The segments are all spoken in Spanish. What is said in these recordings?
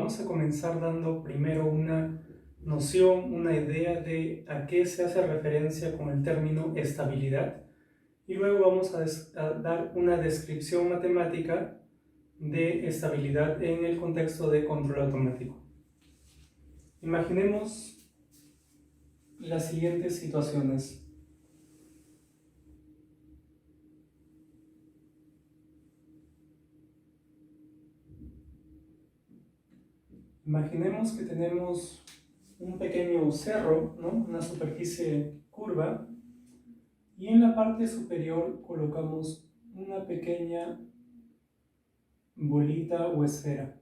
vamos a comenzar dando primero una noción, una idea de a qué se hace referencia con el término estabilidad, y luego vamos a dar una descripción matemática de estabilidad en el contexto de control automático. Imaginemos las siguientes situaciones. Imaginemos que tenemos un pequeño cerro, ¿no? Una superficie curva, y en la parte superior colocamos una pequeña bolita o esfera.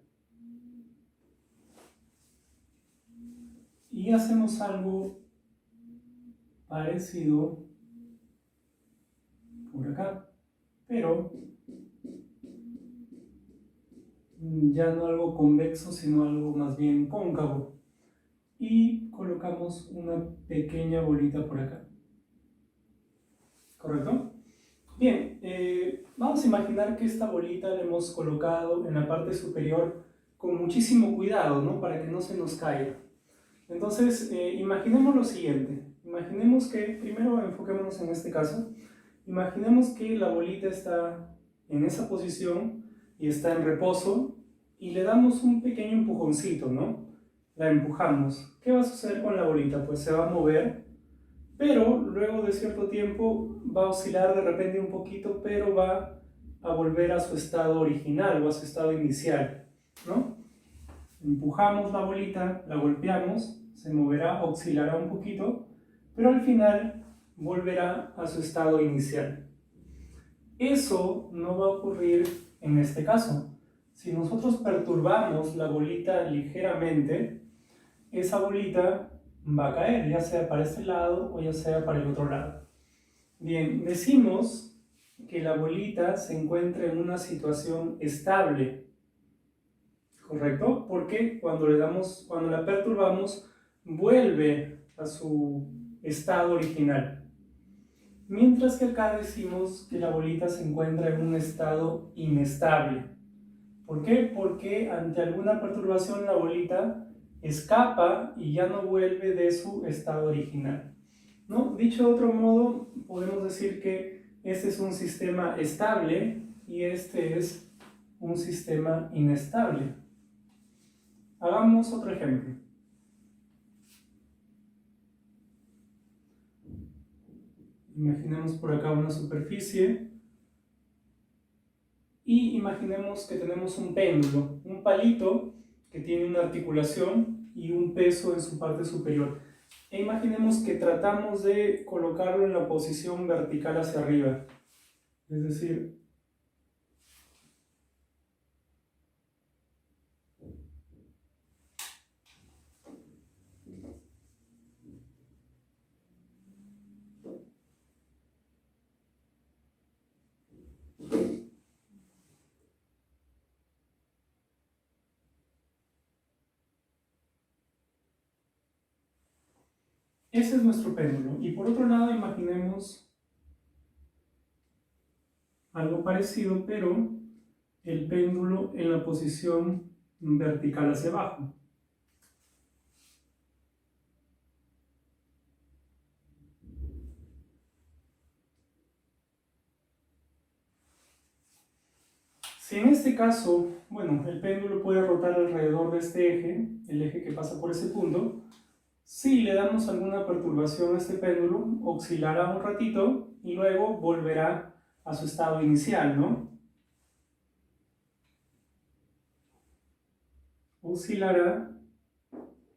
Y hacemos algo parecido por acá, pero ya no algo convexo, sino algo más bien cóncavo. Y colocamos una pequeña bolita por acá. ¿Correcto? Bien, vamos a imaginar que esta bolita la hemos colocado en la parte superior con muchísimo cuidado, ¿no? Para que no se nos caiga. Entonces, imaginemos lo siguiente. Imaginemos que, primero enfoquémonos en este caso, imaginemos que la bolita está en esa posición y está en reposo y le damos un pequeño empujoncito, ¿no? La empujamos. ¿Qué va a suceder con la bolita? Pues se va a mover, pero luego de cierto tiempo va a oscilar de repente un poquito, pero va a volver a su estado original o a su estado inicial, ¿no? Empujamos la bolita, la golpeamos, se moverá, oscilará un poquito, pero al final volverá a su estado inicial. Eso no va a ocurrir en este caso. Si nosotros perturbamos la bolita ligeramente, esa bolita va a caer, ya sea para este lado o ya sea para el otro lado. Bien, decimos que la bolita se encuentra en una situación estable, ¿correcto? Porque cuando la perturbamos, vuelve a su estado original. Mientras que acá decimos que la bolita se encuentra en un estado inestable. ¿Por qué? Porque ante alguna perturbación la bolita escapa y ya no vuelve de su estado original, ¿no? Dicho de otro modo, podemos decir que este es un sistema estable y este es un sistema inestable. Hagamos otro ejemplo. Imaginemos por acá una superficie y imaginemos que tenemos un péndulo, un palito que tiene una articulación y un peso en su parte superior. E imaginemos que tratamos de colocarlo en la posición vertical hacia arriba, es decir, ese es nuestro péndulo. Y por otro lado, imaginemos algo parecido, pero el péndulo en la posición vertical hacia abajo. Si en este caso, bueno, el péndulo puede rotar alrededor de este eje, el eje que pasa por ese punto, si le damos alguna perturbación a este péndulo, oscilará un ratito y luego volverá a su estado inicial, ¿no? Oscilará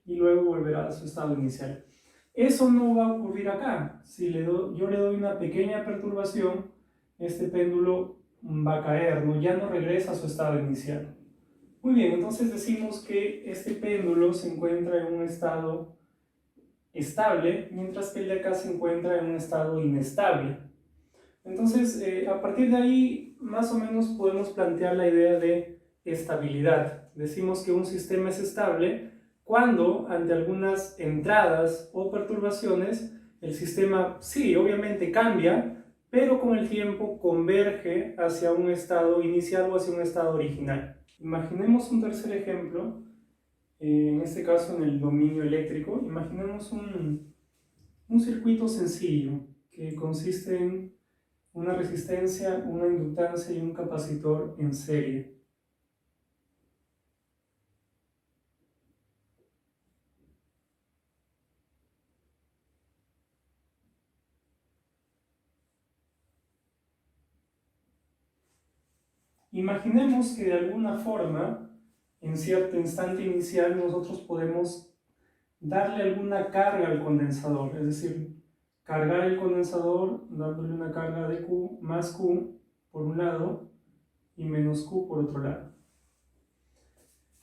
y luego volverá a su estado inicial. Eso no va a ocurrir acá. Si yo le doy una pequeña perturbación, este péndulo va a caer, ¿no? Ya no regresa a su estado inicial. Muy bien, entonces decimos que este péndulo se encuentra en un estado estable, mientras que el de acá se encuentra en un estado inestable. Entonces, a partir de ahí, más o menos podemos plantear la idea de estabilidad. Decimos que un sistema es estable cuando, ante algunas entradas o perturbaciones, el sistema sí, obviamente cambia, pero con el tiempo converge hacia un estado inicial o hacia un estado original. Imaginemos un tercer ejemplo en este caso en el dominio eléctrico, imaginemos un circuito sencillo que consiste en una resistencia, una inductancia y un capacitor en serie. Imaginemos que de alguna forma, en cierto instante inicial, nosotros podemos darle alguna carga al condensador, es decir, cargar el condensador dándole una carga de Q más Q por un lado y menos Q por otro lado.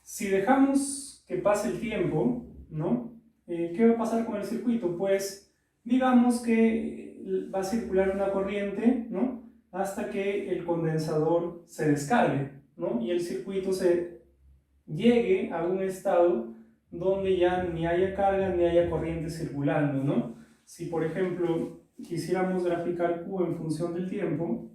Si dejamos que pase el tiempo, ¿no? ¿Qué va a pasar con el circuito? Pues digamos que va a circular una corriente, ¿no? Hasta que el condensador se descargue, ¿no? Y el circuito se llegue a un estado donde ya ni haya carga ni haya corriente circulando, ¿no? Si por ejemplo quisiéramos graficar Q en función del tiempo,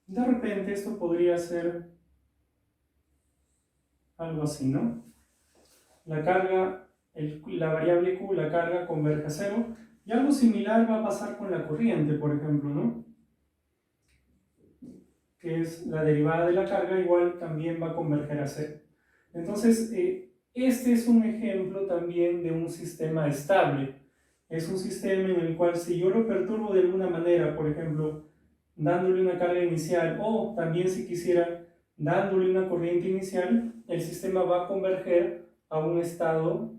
de repente esto podría ser algo así, ¿no? La carga, la variable Q, la carga converge a cero, y algo similar va a pasar con la corriente, por ejemplo, ¿no? Que es la derivada de la carga, igual también va a converger a cero. Entonces, este es un ejemplo también de un sistema estable. Es un sistema en el cual si yo lo perturbo de alguna manera, por ejemplo, dándole una carga inicial o también si quisiera dándole una corriente inicial, el sistema va a converger a un estado,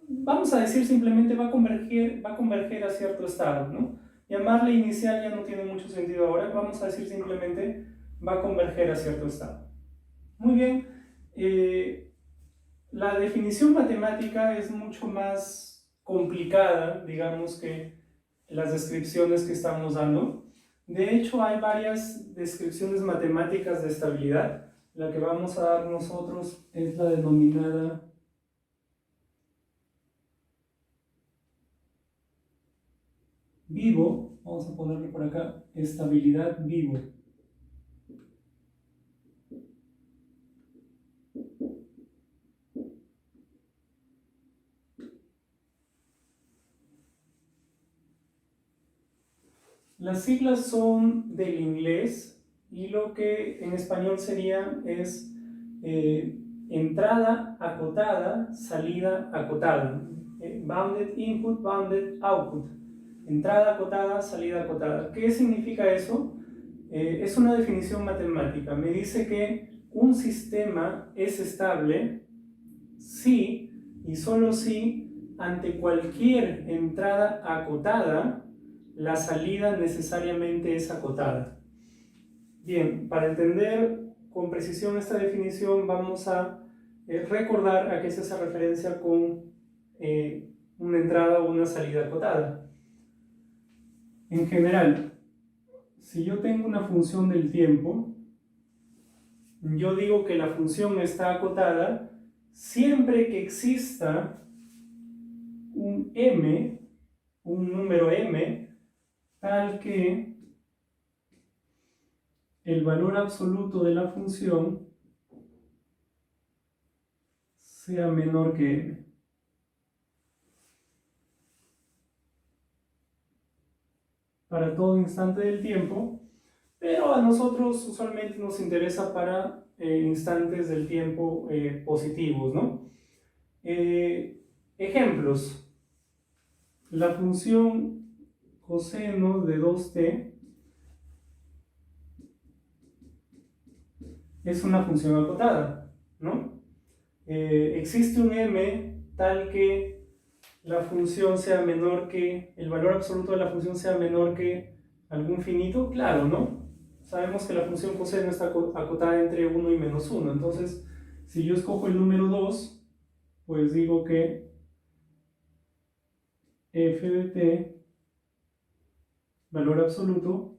vamos a decir simplemente va a converger a cierto estado, ¿no? Llamarle inicial ya no tiene mucho sentido ahora, vamos a decir simplemente va a converger a cierto estado. Muy bien, la definición matemática es mucho más complicada, digamos, que las descripciones que estamos dando. De hecho, hay varias descripciones matemáticas de estabilidad. La que vamos a dar nosotros es la denominada vivo. Vamos a ponerle por acá, estabilidad vivo. Las siglas son del inglés y lo que en español sería es entrada acotada, salida acotada. Bounded input, bounded output. Entrada acotada, salida acotada. ¿Qué significa eso? Es una definición matemática. Me dice que un sistema es estable si y solo si ante cualquier entrada acotada la salida necesariamente es acotada. Bien, para entender con precisión esta definición vamos a recordar a qué se hace referencia con una entrada o una salida acotada. En general, si yo tengo una función del tiempo, yo digo que la función está acotada siempre que exista un m, un número m, tal que el valor absoluto de la función sea menor que m. Para todo instante del tiempo, pero a nosotros usualmente nos interesa para instantes del tiempo positivos, ¿no? Ejemplos. La función coseno de 2t es una función acotada, ¿no? Existe un m tal que la función sea menor que, el valor absoluto de la función sea menor que algún finito, claro, ¿no? Sabemos que la función coseno está acotada entre 1 y menos 1, entonces si yo escojo el número 2, pues digo que f de t, valor absoluto,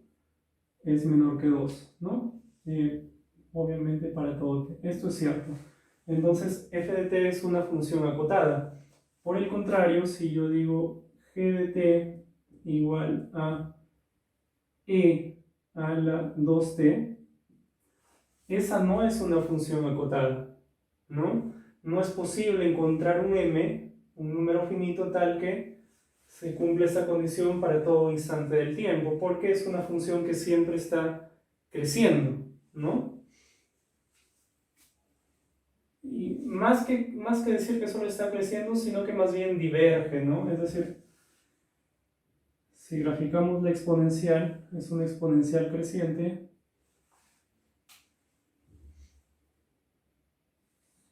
es menor que 2, ¿no? Obviamente para todo t. Esto es cierto. Entonces f de t es una función acotada. Por el contrario, si yo digo g de t igual a e a la 2t, esa no es una función acotada, ¿no? No es posible encontrar un m, un número finito tal que se cumple esa condición para todo instante del tiempo, porque es una función que siempre está creciendo, ¿no? Y más que decir que solo está creciendo, sino que más bien diverge, ¿no? Es decir, si graficamos la exponencial, es una exponencial creciente,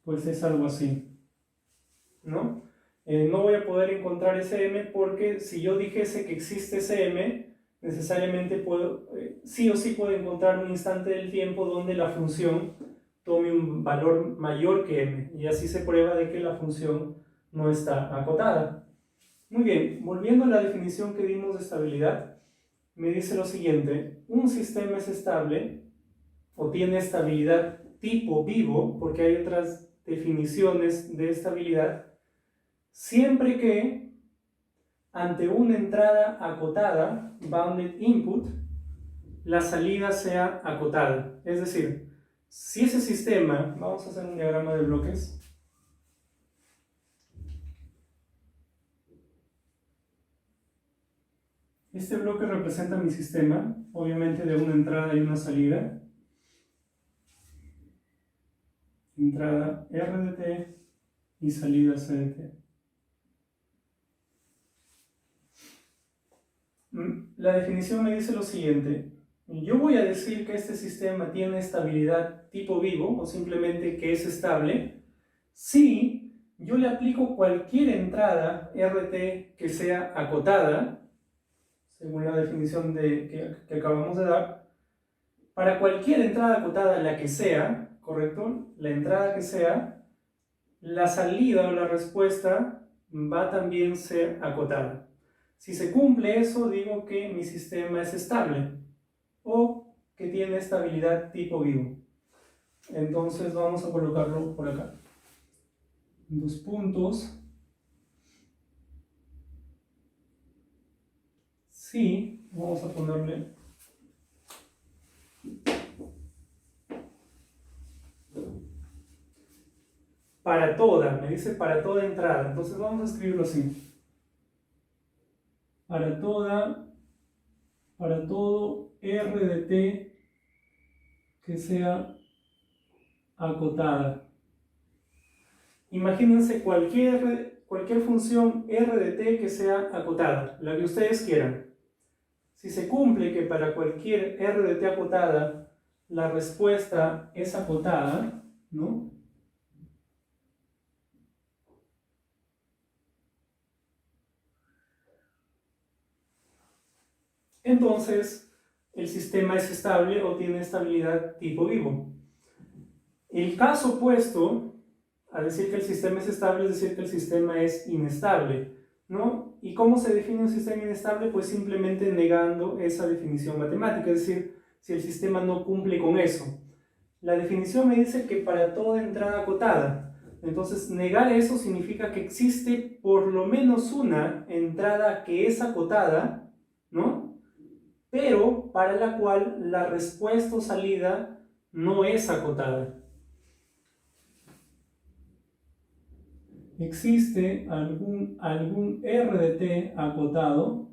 pues es algo así, ¿no? No voy a poder encontrar ese m porque si yo dijese que existe ese m, necesariamente puedo, sí o sí puedo encontrar un instante del tiempo donde la función tome un valor mayor que m, y así se prueba de que la función no está acotada. Muy bien, volviendo a la definición que dimos de estabilidad, me dice lo siguiente: un sistema es estable o tiene estabilidad tipo vivo, porque hay otras definiciones de estabilidad, siempre que ante una entrada acotada, bounded input, la salida sea acotada. Es decir, si ese sistema, vamos a hacer un diagrama de bloques, este bloque representa mi sistema, obviamente de una entrada y una salida. Entrada R de t y salida C de t. La definición me dice lo siguiente: yo voy a decir que este sistema tiene estabilidad tipo vivo, o simplemente que es estable, si yo le aplico cualquier entrada RT que sea acotada, según la definición que acabamos de dar. Para cualquier entrada acotada, la que sea, ¿correcto? La entrada que sea, la salida o la respuesta va a también ser acotada. Si se cumple eso, digo que mi sistema es estable o que tiene estabilidad tipo vivo. Entonces vamos a colocarlo por acá. Dos puntos. Sí, vamos a ponerle para toda, me dice para toda entrada. Entonces vamos a escribirlo así: para todo R de t que sea acotada. Imagínense cualquier función R de t que sea acotada, la que ustedes quieran. Si se cumple que para cualquier R de t acotada la respuesta es acotada, ¿no? Entonces el sistema es estable o tiene estabilidad tipo vivo. El caso opuesto a decir que el sistema es estable es decir que el sistema es inestable, ¿no? ¿Y cómo se define un sistema inestable? Pues simplemente negando esa definición matemática, es decir, si el sistema no cumple con eso. La definición me dice que para toda entrada acotada. Entonces, negar eso significa que existe por lo menos una entrada que es acotada, ¿no? Pero para la cual la respuesta o salida no es acotada. Existe algún R de t acotado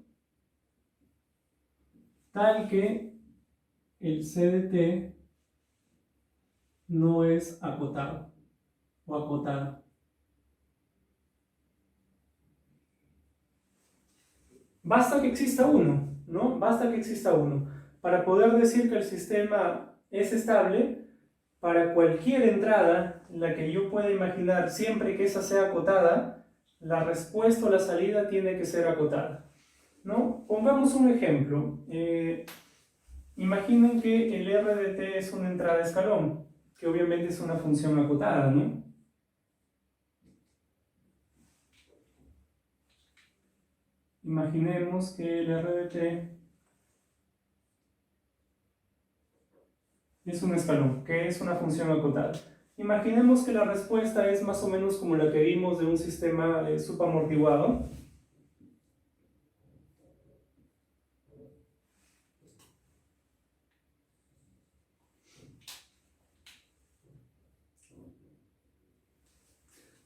tal que el C de t no es acotado o acotada. Basta que exista uno, ¿no? Basta que exista uno. Para poder decir que el sistema es estable, para cualquier entrada, la que yo pueda imaginar, siempre que esa sea acotada, la respuesta o la salida tiene que ser acotada, ¿no? Pongamos un ejemplo. Imaginen que el R de t es una entrada de escalón, que obviamente es una función acotada, ¿no? Imaginemos que el R de t es un escalón, que es una función acotada. Imaginemos que la respuesta es más o menos como la que vimos de un sistema subamortiguado.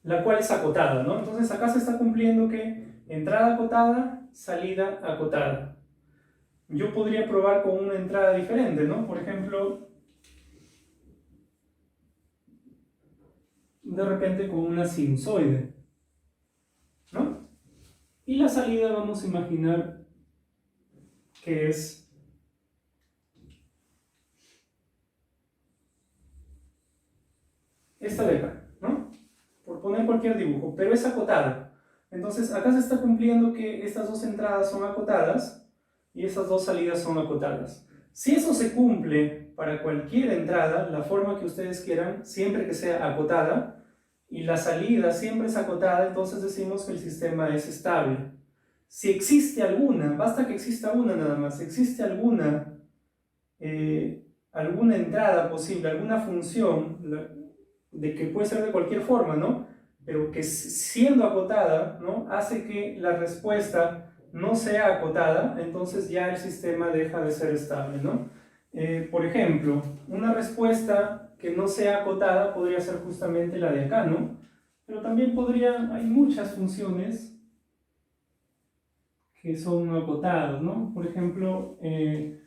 la cual es acotada, ¿no? Entonces acá se está cumpliendo que entrada acotada, salida acotada. Yo podría probar con una entrada diferente, ¿no? Por ejemplo, de repente con una sinusoide, ¿no? Y la salida vamos a imaginar que es esta de acá, ¿no? Por poner cualquier dibujo, pero es acotada. Entonces acá se está cumpliendo que estas dos entradas son acotadas y estas dos salidas son acotadas. Si eso se cumple para cualquier entrada, la forma que ustedes quieran, siempre que sea acotada, y la salida siempre es acotada, entonces decimos que el sistema es estable. Si existe alguna, basta que exista una nada más, existe alguna entrada posible, alguna función, de que puede ser de cualquier forma, ¿no? Pero que siendo acotada, ¿no? Hace que la respuesta no sea acotada, entonces ya el sistema deja de ser estable, ¿no? Por ejemplo, una respuesta que no sea acotada podría ser justamente la de acá, ¿no? Pero también hay muchas funciones que son acotadas, ¿no? Por ejemplo, en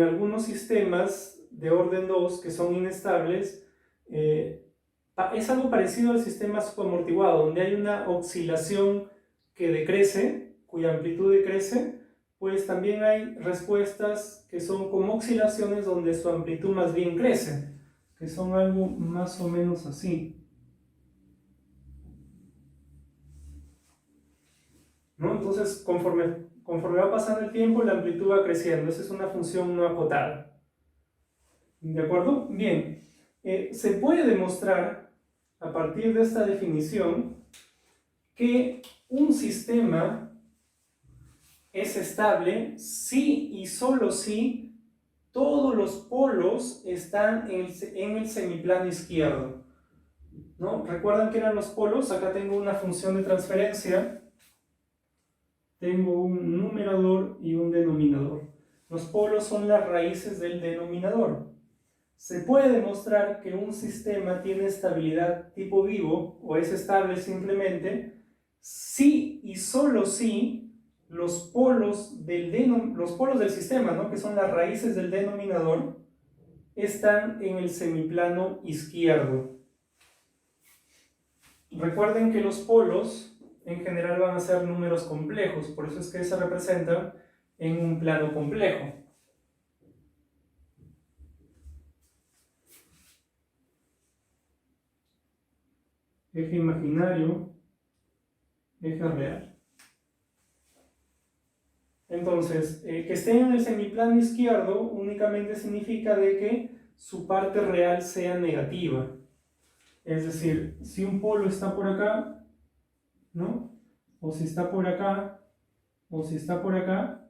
algunos sistemas de orden 2 que son inestables, es algo parecido al sistema subamortiguado, donde hay una oscilación que decrece, cuya amplitud decrece, pues también hay respuestas que son como oscilaciones donde su amplitud más bien crece, que son algo más o menos así, ¿no? Entonces, conforme va pasando el tiempo, la amplitud va creciendo. Esa es una función no acotada. ¿De acuerdo? Bien. Se puede demostrar, a partir de esta definición, que un sistema es estable si y solo si todos los polos están en el semiplano izquierdo, ¿no? ¿Recuerdan qué eran los polos? Acá tengo una función de transferencia, tengo un numerador y un denominador. Los polos son las raíces del denominador. Se puede demostrar que un sistema tiene estabilidad tipo vivo o es estable simplemente si y solo si los polos del sistema, ¿no? Que son las raíces del denominador, están en el semiplano izquierdo. Recuerden que los polos en general van a ser números complejos, por eso es que se representan en un plano complejo. Eje imaginario, eje real. Entonces, que estén en el semiplano izquierdo únicamente significa de que su parte real sea negativa. Es decir, si un polo está por acá, ¿no? O si está por acá, o si está por acá,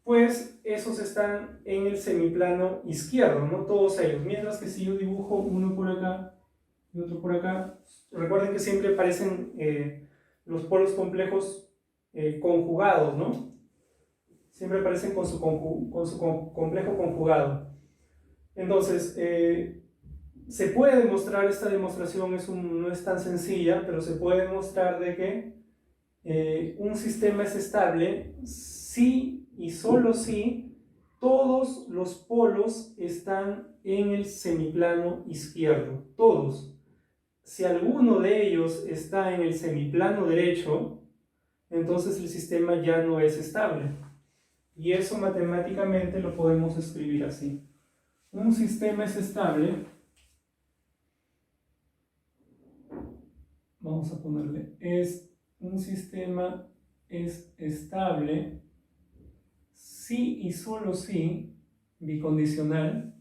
pues esos están en el semiplano izquierdo, ¿no? Todos ellos. Mientras que si yo dibujo uno por acá y otro por acá, recuerden que siempre aparecen los polos complejos conjugados, ¿no? Siempre aparecen con su complejo conjugado. Entonces, se puede demostrar, esta demostración no es tan sencilla, pero se puede demostrar de que un sistema es estable si y solo si todos los polos están en el semiplano izquierdo, todos. Si alguno de ellos está en el semiplano derecho, entonces el sistema ya no es estable. Y eso matemáticamente lo podemos escribir así. Un sistema es estable, vamos a ponerle, un sistema es estable si y solo si, bicondicional,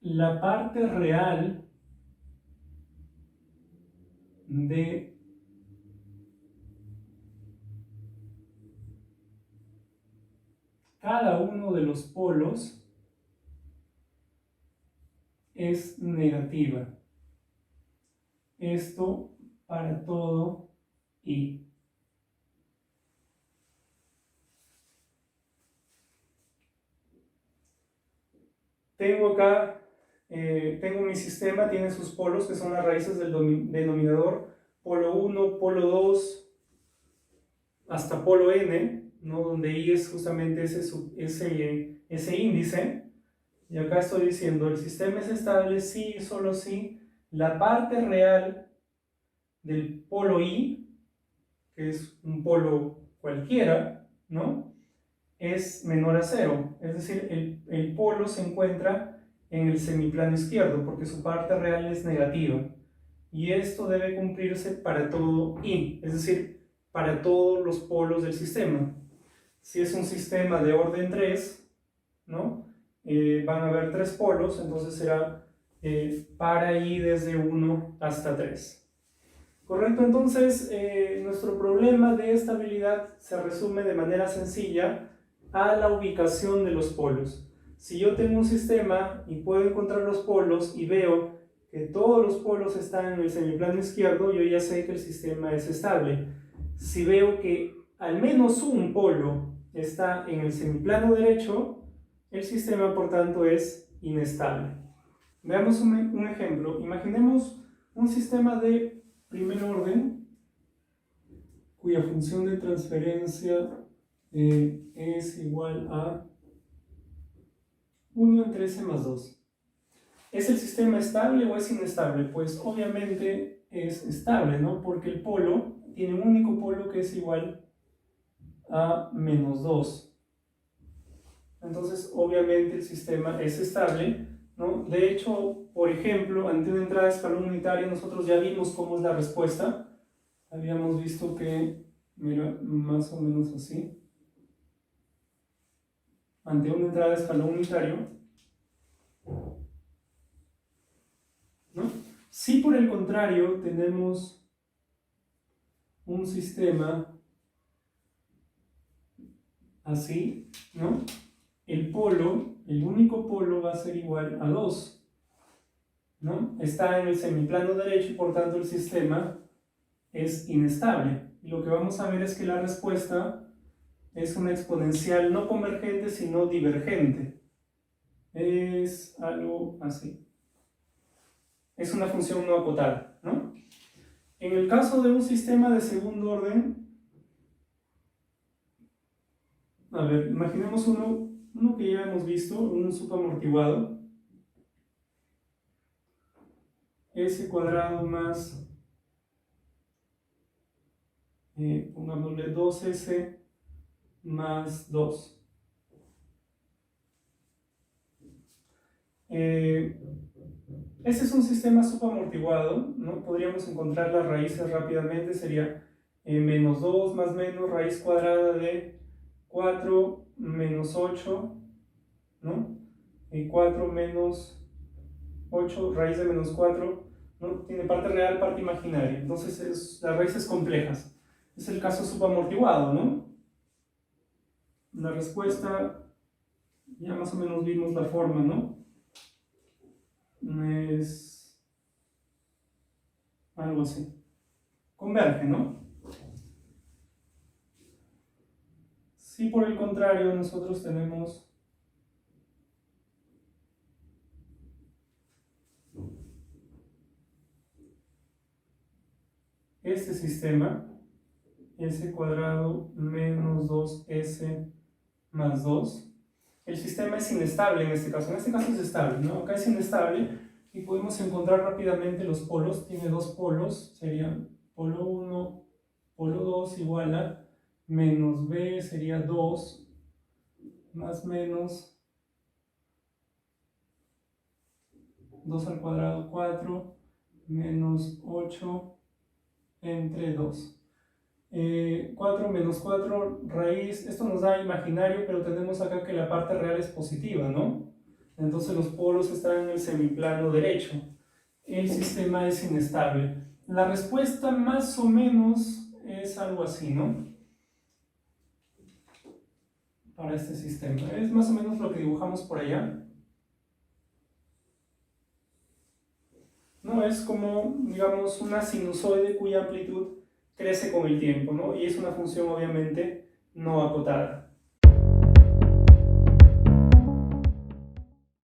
la parte real de cada uno de los polos es negativa. Esto para todo y. Tengo acá tengo mi sistema, tiene sus polos, que son las raíces del denominador, polo 1, polo 2, hasta polo n, ¿no? Donde i es justamente ese índice. Y acá estoy diciendo, el sistema es estable si y solo si la parte real del polo i, que es un polo cualquiera, ¿no?, es menor a 0. Es decir, el polo se encuentra en el semiplano izquierdo, porque su parte real es negativa. Y esto debe cumplirse para todo i, es decir, para todos los polos del sistema. Si es un sistema de orden 3, ¿no?, van a haber 3 polos, entonces será para i desde 1 hasta 3. ¿Correcto? Entonces, nuestro problema de estabilidad se resume de manera sencilla a la ubicación de los polos. Si yo tengo un sistema y puedo encontrar los polos y veo que todos los polos están en el semiplano izquierdo, yo ya sé que el sistema es estable. Si veo que al menos un polo está en el semiplano derecho, el sistema por tanto es inestable. Veamos un ejemplo. Imaginemos un sistema de primer orden cuya función de transferencia es igual a 1 entre s más 2. ¿Es el sistema estable o es inestable? Pues obviamente es estable, ¿no? Porque el polo tiene un único polo que es igual a menos 2. Entonces, obviamente el sistema es estable, ¿no? De hecho, por ejemplo, ante una entrada de escalón unitario, nosotros ya vimos cómo es la respuesta. Habíamos visto que, mira, más o menos así. Ante una entrada de escalón unitario, ¿no? Si por el contrario tenemos un sistema así, ¿no?, el polo, el único polo va a ser igual a 2, ¿no? Está en el semiplano derecho y por tanto el sistema es inestable. Y lo que vamos a ver es que la respuesta es una exponencial no convergente sino divergente. Es algo así. Es una función no acotada, ¿no? En el caso de un sistema de segundo orden, a ver, imaginemos uno que ya hemos visto, un subamortiguado, s cuadrado más, pongámosle 2s más 2. Este es un sistema subamortiguado, ¿no? Podríamos encontrar las raíces rápidamente, sería menos 2 más menos raíz cuadrada de 4 menos 8, ¿no? Y 4 menos 8, raíz de menos 4, ¿no? Tiene parte real, parte imaginaria, entonces las raíces complejas. Es el caso subamortiguado, ¿no? La respuesta, ya más o menos vimos la forma, ¿no? Es algo así. Converge, ¿no? Si por el contrario nosotros tenemos este sistema, s cuadrado menos 2s más 2, el sistema es inestable en este caso es estable, ¿no? Acá es inestable y podemos encontrar rápidamente los polos. Tiene dos polos, serían polo 1, polo 2 igual a menos b sería 2 más menos 2 al cuadrado 4 menos 8 entre 2. 4 menos 4 raíz, esto nos da imaginario, pero tenemos acá que la parte real es positiva, ¿no? Entonces los polos están en el semiplano derecho. El sistema es inestable. La respuesta más o menos es algo así, ¿no? Para este sistema. Es más o menos lo que dibujamos por allá. ¿No? Es como, digamos, una sinusoide cuya amplitud crece con el tiempo, ¿no? Y es una función obviamente no acotada.